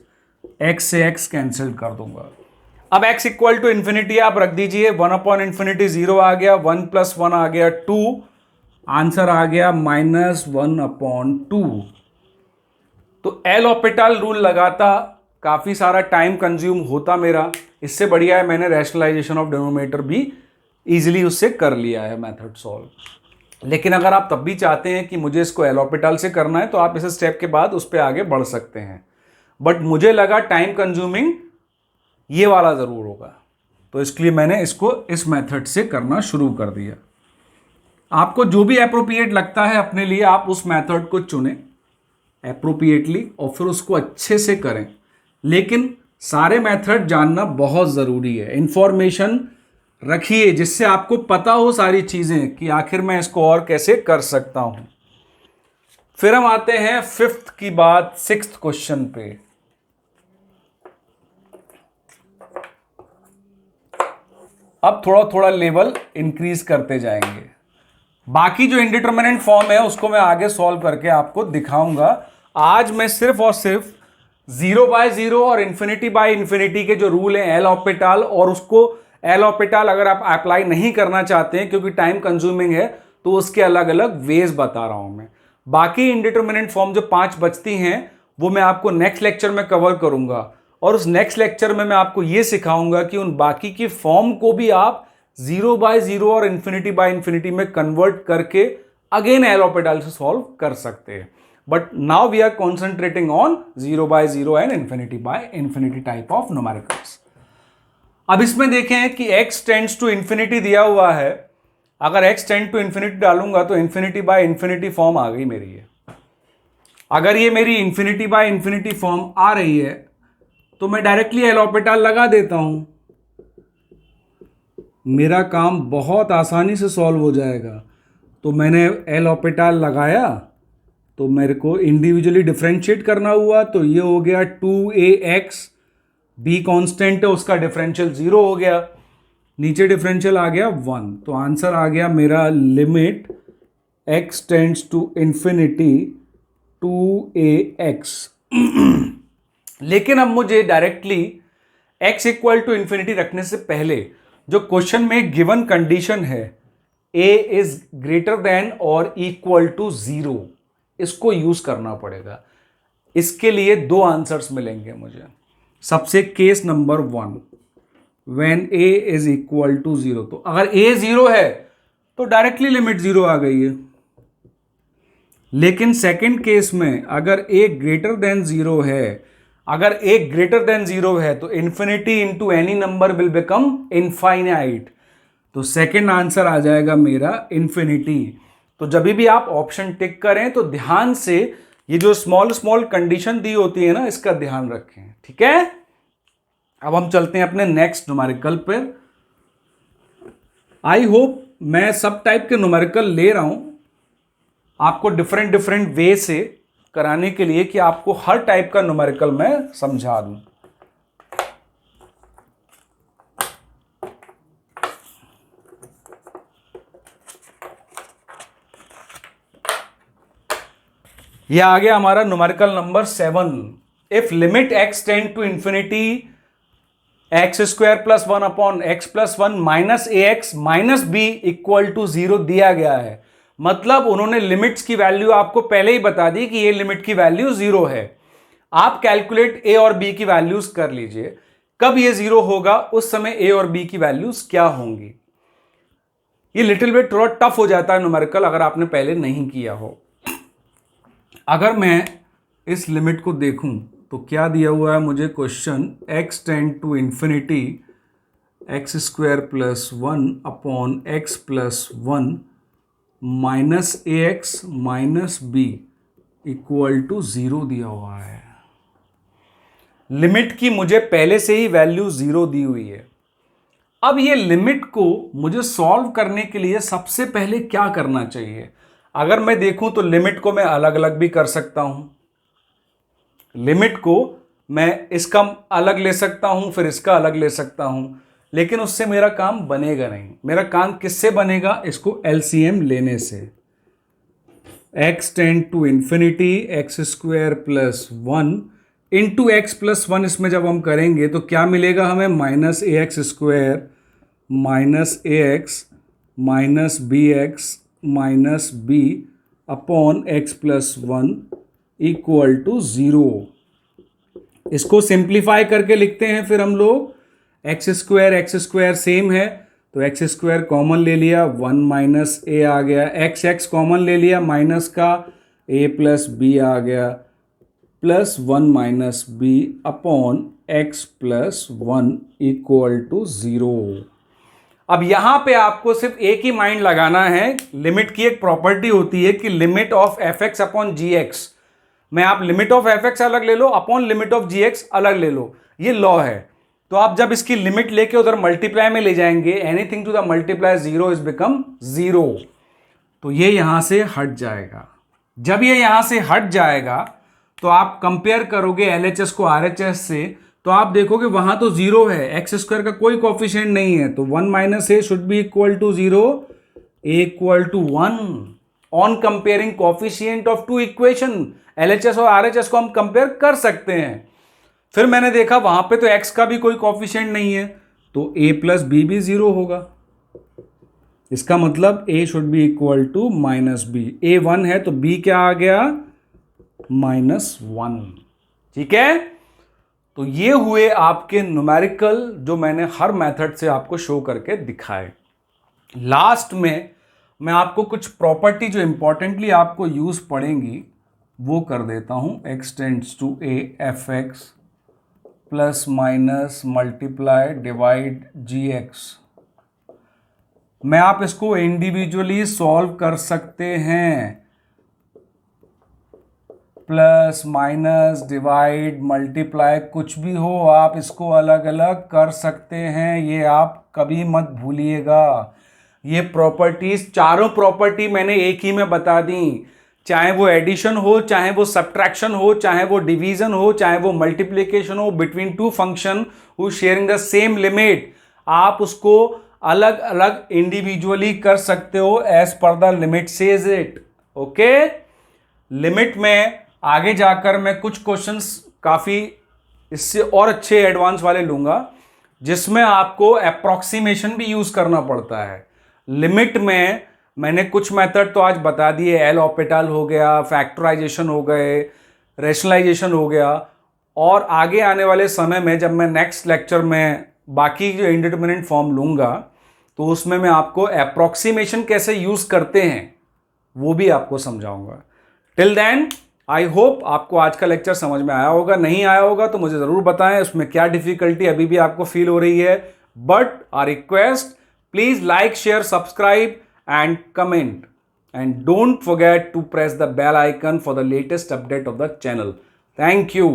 [SPEAKER 1] X से एक्स कैंसिल कर दूंगा। अब x इक्वल टू इन्फिनिटी आप रख दीजिए, वन अपॉन इन्फिनिटी जीरो आ गया, वन प्लस वन आ गया टू, आंसर आ गया माइनस वन अपॉन टू। तो एल हॉपिटल रूल लगाता काफी सारा टाइम कंज्यूम होता मेरा, इससे बढ़िया है मैंने रैशनलाइजेशन ऑफ डिनोमिनेटर भी इजीली उससे कर लिया है मेथड सॉल्व। लेकिन अगर आप तब भी चाहते हैं कि मुझे इसको एल हॉपिटल से करना है तो आप इस स्टेप के बाद उस पर आगे बढ़ सकते हैं, बट मुझे लगा टाइम कंज्यूमिंग ये वाला जरूर होगा, तो इसके लिए मैंने इसको इस मेथड से करना शुरू कर दिया। आपको जो भी एप्रोप्रिएट लगता है अपने लिए आप उस मेथड को चुनें एप्रोप्रिएटली और फिर उसको अच्छे से करें, लेकिन सारे मेथड जानना बहुत ज़रूरी है। इंफॉर्मेशन रखिए जिससे आपको पता हो सारी चीज़ें कि आखिर मैं इसको और कैसे कर सकता हूं। फिर हम आते हैं फिफ्थ की बाद सिक्स्थ क्वेश्चन पे। अब थोड़ा थोड़ा लेवल इंक्रीज करते जाएंगे। बाकी जो इंडिटरमिनेंट फॉर्म है उसको मैं आगे सॉल्व करके आपको दिखाऊंगा। आज मैं सिर्फ और सिर्फ 0 बाय 0 और इन्फिनिटी बाय इन्फिनिटी के जो रूल हैं एल हॉपिटल, और उसको एल हॉपिटल अगर आप अप्लाई नहीं करना चाहते हैं क्योंकि टाइम कंज्यूमिंग है तो उसके अलग अलग वेज बता रहा हूं मैं। बाकी इंडिटरमिनेंट फॉर्म जो 5 बचती हैं वो मैं आपको नेक्स्ट लेक्चर में कवर करूंगा, और उस नेक्स्ट लेक्चर में मैं आपको यह सिखाऊंगा कि उन बाकी की फॉर्म को भी आप 0 बाय 0 और इन्फिनिटी बाय इन्फिनिटी में कन्वर्ट करके अगेन एल हॉपिटल से सॉल्व कर सकते हैं। But now we are concentrating on 0 by 0 and infinity by infinity type of numericals. अब इसमें देखें कि x टेंड्स टू इन्फिनिटी दिया हुआ है, अगर x टेंड टू इन्फिनिटी डालूंगा तो इन्फिनिटी बाय इन्फिनिटी फॉर्म आ गई मेरी है। अगर ये मेरी इन्फिनिटी बाय इन्फिनिटी फॉर्म आ रही है तो मैं डायरेक्टली एल हॉपिटल लगा देता हूं, मेरा काम बहुत आसानी से सॉल्व हो जाएगा। तो मैंने एल हॉपिटल लगाया तो मेरे को इंडिविजुअली डिफरेंशिएट करना हुआ, तो ये हो गया 2ax, b कांस्टेंट है उसका डिफरेंशियल 0 हो गया, नीचे डिफरेंशियल आ गया 1, तो आंसर आ गया मेरा limit x tends to infinity 2ax। लेकिन अब मुझे directly x equal to infinity रखने से पहले जो क्वेश्चन में गिवन कंडीशन है a इज ग्रेटर देन और इक्वल टू 0, इसको यूज करना पड़ेगा। इसके लिए दो आंसर्स मिलेंगे मुझे। सबसे case number 1, when a is equal to 0, तो अगर a 0 है तो डायरेक्टली लिमिट 0 आ गई है। लेकिन सेकंड केस में अगर a ग्रेटर देन 0 है, अगर a ग्रेटर देन 0 है तो infinity into any number will become infinite, तो सेकंड आंसर आ जाएगा मेरा इंफिनिटी। तो जब भी आप ऑप्शन टिक करें तो ध्यान से ये जो स्मॉल स्मॉल कंडीशन दी होती है ना, इसका ध्यान रखें, ठीक है। अब हम चलते हैं अपने नेक्स्ट न्यूमेरिकल पर। आई होप मैं सब टाइप के न्यूमेरिकल ले रहा हूं आपको डिफरेंट डिफरेंट वे से कराने के लिए कि आपको हर टाइप का न्यूमेरिकल मैं समझा दूं। यह आ गया हमारा numerical number 7। If limit x tend to infinity x square plus 1 upon x plus 1 minus a x minus b equal to 0 दिया गया है। मतलब उन्होंने लिमिट्स की वैल्यू आपको पहले ही बता दी कि ये लिमिट की वैल्यू 0 है। आप कैलकुलेट ए और बी की वैल्यूज कर लीजिए, कब ये 0 होगा उस समय ए और बी की वैल्यूज क्या होंगी। ये लिटिल बिट थोड़ा टफ हो जाता है न्यूमेरिकल अगर आपने पहले नहीं किया हो। अगर मैं इस लिमिट को देखूं तो क्या दिया हुआ है मुझे question, x tend to infinity x square plus 1 upon x plus 1 minus a x minus b equal to 0 दिया हुआ है। लिमिट की मुझे पहले से ही वैल्यू 0 दी हुई है। अब ये लिमिट को मुझे सॉल्व करने के लिए सबसे पहले क्या करना चाहिए? अगर मैं देखूं तो लिमिट को मैं अलग अलग भी कर सकता हूं। लिमिट को मैं इसका अलग ले सकता हूं, फिर इसका अलग ले सकता हूं, लेकिन उससे मेरा काम बनेगा नहीं। मेरा काम किससे बनेगा? इसको एलसीएम लेने से। x tend to infinity x square plus 1 into x plus 1, इसमें जब हम करेंगे तो क्या मिलेगा हमें? Minus a x square minus a x minus b x minus b upon x plus 1 equal to 0। इसको सिंप्लीफाई करके लिखते हैं फिर हम लोग। एक्स स्क्वायर सेम है तो एक्स स्क्वायर कॉमन ले लिया, 1 माइनस ए आ गया, एक्स कॉमन ले लिया माइनस का, ए प्लस बी आ गया plus 1 minus b upon x plus 1 equal to 0। अब यहां पे आपको सिर्फ एक ही माइंड लगाना है। लिमिट की एक प्रॉपर्टी होती है कि limit of f x upon g x में आप लिमिट ऑफ एफ एक्स अलग ले लो upon limit of g x अलग ले लो, ये लॉ है। तो आप जब इसकी लिमिट लेके उधर मल्टीप्लाई में ले जाएंगे, anything to the multiply 0 is become 0, तो ये यहां से हट जाएगा। जब ये यहां से हट जाएगा तो आप कंपेयर करोगे एलएचएस को आरएचएस से, तो आप देखोगे वहां तो 0 है, एक्स स्क्वायर का कोई कोफिशिएंट नहीं है, तो 1 minus a should be equal to 0, a equal to 1 on comparing coefficient of two equation. LHS और आरएचएस को हम कंपेयर कर सकते हैं। फिर मैंने देखा वहां पे तो एक्स का भी कोई कोफिशिएंट नहीं है, तो ए प्लस बी भी 0 होगा। इसका मतलब a should be equal to minus b. A 1 है तो बी क्या आ गया? -1। ठीक है, तो ये हुए आपके न्यूमेरिकल जो मैंने हर मेथड से आपको शो करके दिखाए। लास्ट में मैं आपको कुछ प्रॉपर्टी जो इंपॉर्टेंटली आपको यूज पड़ेंगी वो कर देता हूं। x tends to a f x plus minus multiply divide g x. मैं आप इसको इंडिविजुअली सॉल्व कर सकते हैं, प्लस माइनस डिवाइड मल्टीप्लाई कुछ भी हो आप इसको अलग अलग कर सकते हैं, ये आप कभी मत भूलिएगा। ये प्रॉपर्टीज चारों प्रॉपर्टी मैंने एक ही में बता दी, चाहे वो एडिशन हो, चाहे वो सब्ट्रैक्शन हो, चाहे वो डिवीजन हो, चाहे वो मल्टीप्लिकेशन हो between two function who sharing the same limit, आप उसको अलग अलग इंडिविजुअली कर सकते हो as per the limit says it. Okay, limit में आगे जाकर मैं कुछ क्वेश्चंस काफी इससे और अच्छे एडवांस वाले लूंगा जिसमें आपको अप्रॉक्सीमेशन भी यूज करना पड़ता है। लिमिट में मैंने कुछ मेथड तो आज बता दिए, एल ऑपिटल हो गया, फैक्टराइजेशन हो गए, रेशनलाइजेशन हो गया, और आगे आने वाले समय में जब मैं नेक्स्ट लेक्चर में बाकी जो इंडिटरमिनेंट फॉर्म लूंगा तो उसमें मैं आपको अप्रॉक्सीमेशन कैसे यूज करते हैं वो भी आपको समझाऊंगा। टिल देन आई होप आपको आज का लेक्चर समझ में आया होगा। नहीं आया होगा तो मुझे ज़रूर बताएं उसमें क्या डिफिकल्टी अभी भी आपको फील हो रही है। But our request, please like, share, subscribe and comment, and don't forget to press the bell icon for the latest update of the channel. Thank you.